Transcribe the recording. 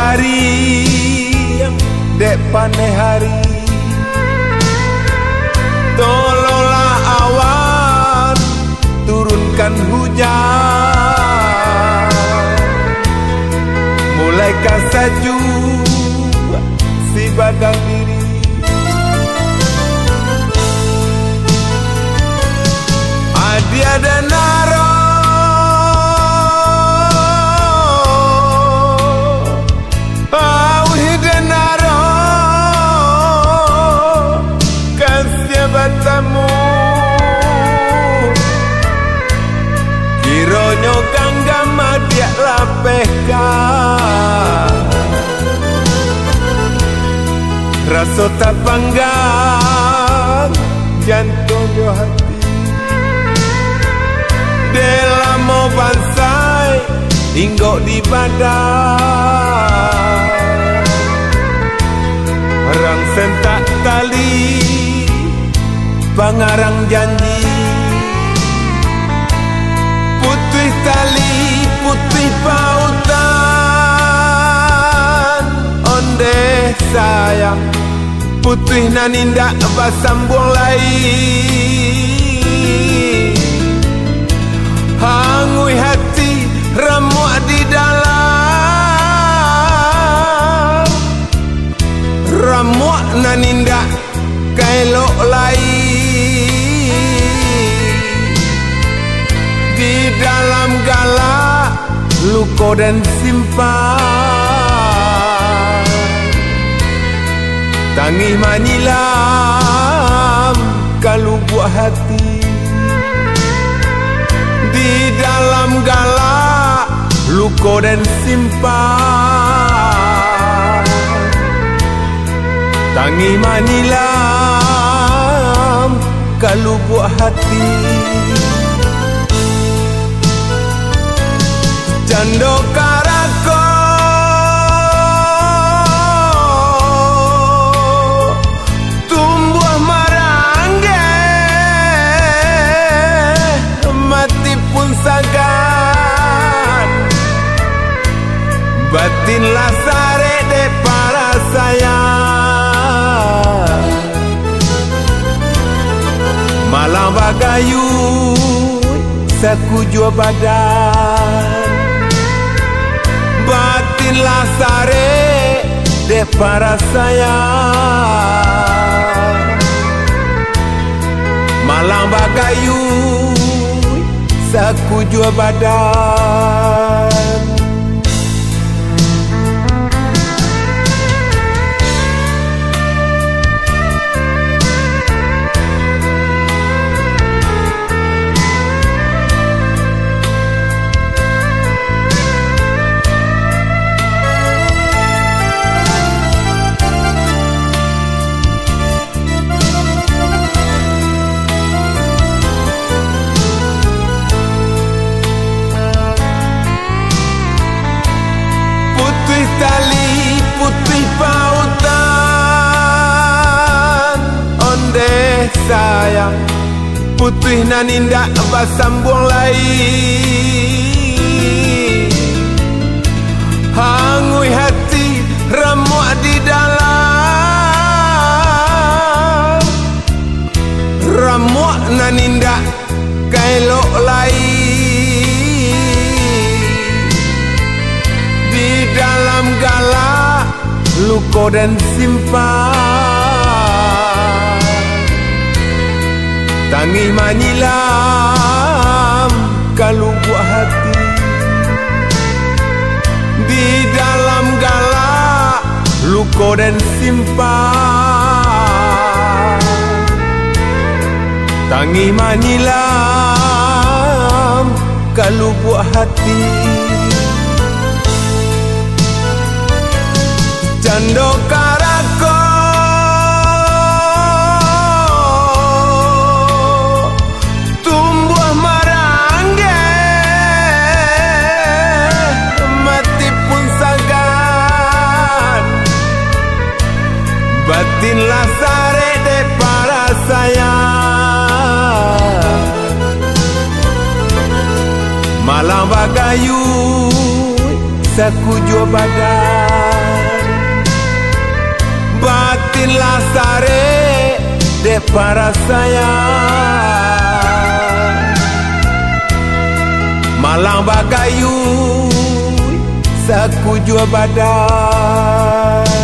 matahari dek panai hari, tolonglah awan turunkan hujan, mulai kasaju si badang diri. Adia dan naro auhi dan naro kasih batamu kironyo ganggam dia lapehkan rasa tak panggang jantung yo hati dalam mau bansai inggok di badan orang sentak tali pangarang janji putih tali putih pautan onde sayang putih nanindak basambung lain hangui hati remuk di dalam remuk nanindak kailok lain di dalam galak luko dan simpan tangih manyilam kalau buah hati di dalam galak luko dan simpan tangih manilam kalau buah hati jando karako tumbuh marangge mati pun sagan batinlah sare de para sayang malang bagayu saku jua badan batinlah sare de para sayang malang bagayu saku jua badan tali putih pautan onde sayang putih nanindak basambung lain hangui hati remuk di dalam remuk nanindak kailok lain di dalam galak luko dan simpan tangih manyilam kalau buah hati di dalam galak luko dan simpan tangih manyilam kalau buah hati jando karako tumbuh marangge mati pun sagan batinlah sare de para sayang malang bagayu sakujua badan. Batinlah sare dek para sayang. Malang bagayui sakujua badan.